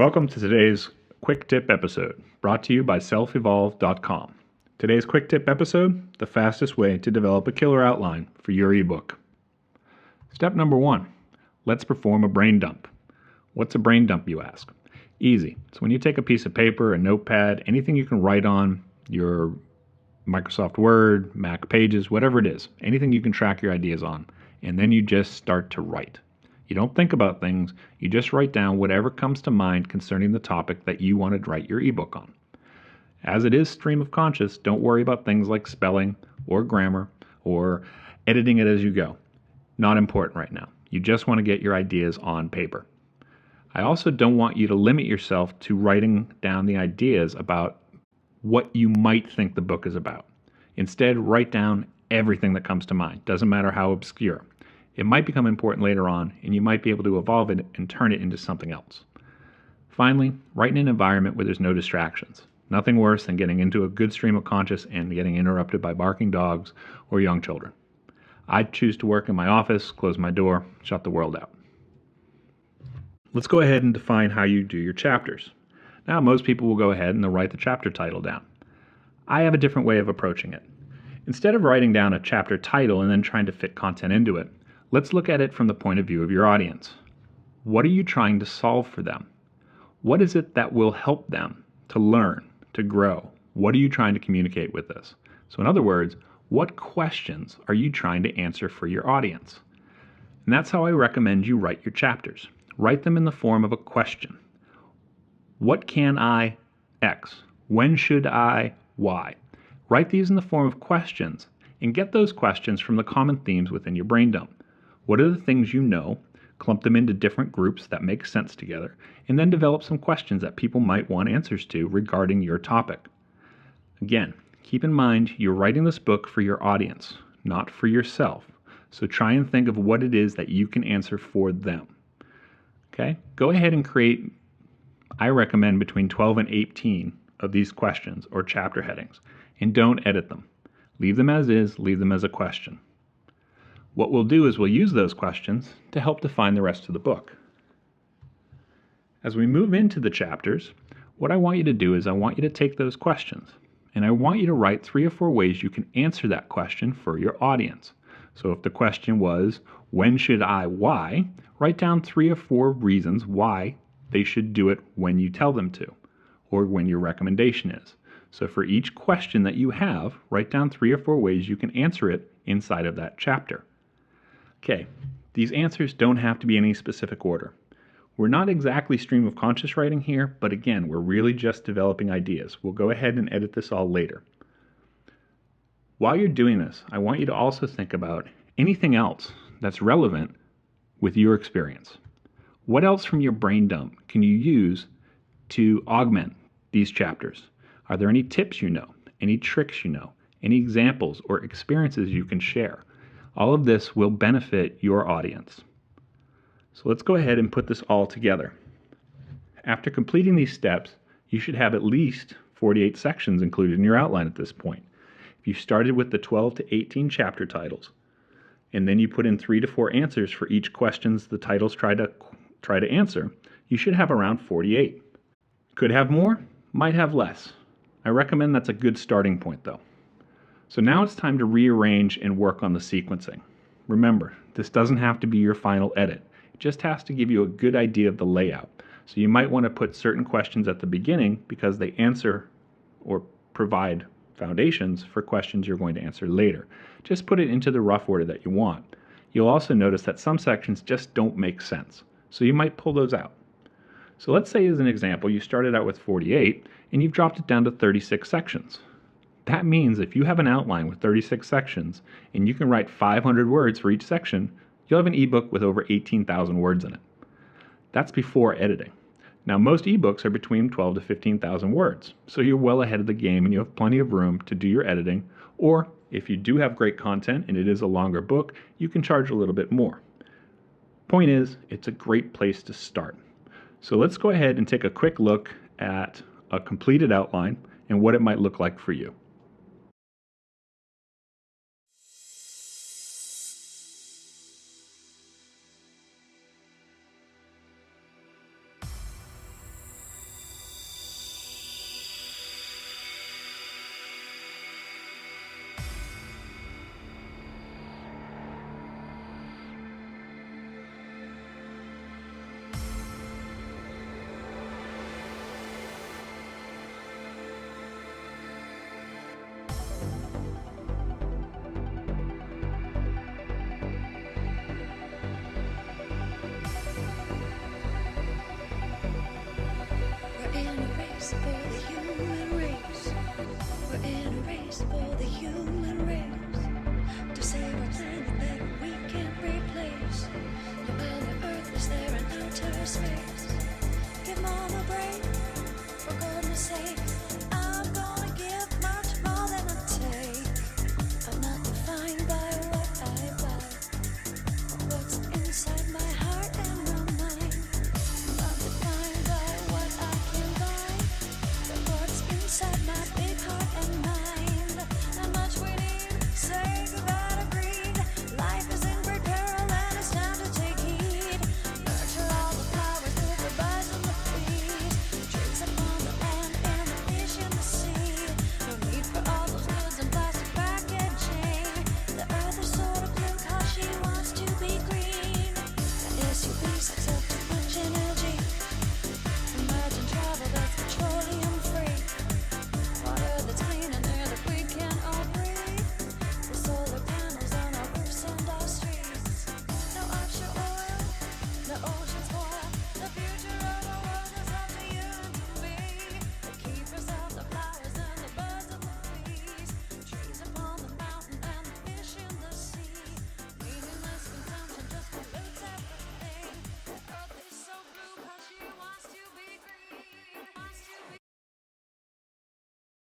Welcome to today's Quick Tip episode, brought to you by selfevolve.com. Today's Quick Tip episode, the fastest way to develop a killer outline for your ebook. Step number 1, let's perform a brain dump. What's a brain dump, you ask? Easy. It's when you take a piece of paper, a notepad, anything you can write on, your Microsoft Word, Mac Pages, whatever it is, anything you can track your ideas on, and then you just start to write. You don't think about things, you just write down whatever comes to mind concerning the topic that you want to write your ebook on. As it is stream of conscious, don't worry about things like spelling or grammar or editing it as you go. Not important right now. You just want to get your ideas on paper. I also don't want you to limit yourself to writing down the ideas about what you might think the book is about. Instead, write down everything that comes to mind. Doesn't matter how obscure. It might become important later on, and you might be able to evolve it and turn it into something else. Finally, write in an environment where there's no distractions. Nothing worse than getting into a good stream of conscious and getting interrupted by barking dogs or young children. I'd choose to work in my office, close my door, shut the world out. Let's go ahead and define how you do your chapters. Now, most people will go ahead and they'll write the chapter title down. I have a different way of approaching it. Instead of writing down a chapter title and then trying to fit content into it, let's look at it from the point of view of your audience. What are you trying to solve for them? What is it that will help them to learn, to grow? What are you trying to communicate with this? So in other words, what questions are you trying to answer for your audience? And that's how I recommend you write your chapters. Write them in the form of a question. What can I X? When should I Y? Write these in the form of questions and get those questions from the common themes within your brain dump. What are the things you know? Clump them into different groups that make sense together, and then develop some questions that people might want answers to regarding your topic. Again, keep in mind you're writing this book for your audience, not for yourself. So try and think of what it is that you can answer for them. Okay? Go ahead and create, I recommend, between 12 and 18 of these questions or chapter headings, and don't edit them. Leave them as is, leave them as a question. What we'll do is we'll use those questions to help define the rest of the book. As we move into the chapters, what I want you to do is I want you to take those questions and I want you to write 3 or 4 ways you can answer that question for your audience. So if the question was, when should I Y? Write down 3 or 4 reasons why they should do it when you tell them to, or when your recommendation is. So for each question that you have, write down 3 or 4 ways you can answer it inside of that chapter. Okay, these answers don't have to be in any specific order. We're not exactly stream of conscious writing here, but again, we're really just developing ideas. We'll go ahead and edit this all later. While you're doing this, I want you to also think about anything else that's relevant with your experience. What else from your brain dump can you use to augment these chapters? Are there any tips you know, any tricks you know, any examples or experiences you can share? All of this will benefit your audience. So let's go ahead and put this all together. After completing these steps, you should have at least 48 sections included in your outline at this point. If you started with the 12 to 18 chapter titles, and then you put in 3 to 4 answers for each questions the titles try to answer, you should have around 48. Could have more, might have less. I recommend that's a good starting point though. So now it's time to rearrange and work on the sequencing. Remember, this doesn't have to be your final edit. It just has to give you a good idea of the layout. So you might want to put certain questions at the beginning because they answer or provide foundations for questions you're going to answer later. Just put it into the rough order that you want. You'll also notice that some sections just don't make sense. So you might pull those out. So let's say as an example, you started out with 48 and you've dropped it down to 36 sections. That means if you have an outline with 36 sections and you can write 500 words for each section, you'll have an ebook with over 18,000 words in it. That's before editing. Now most ebooks are between 12 to 15,000 words, so you're well ahead of the game and you have plenty of room to do your editing, or if you do have great content and it is a longer book, you can charge a little bit more. Point is, it's a great place to start. So let's go ahead and take a quick look at a completed outline and what it might look like for you.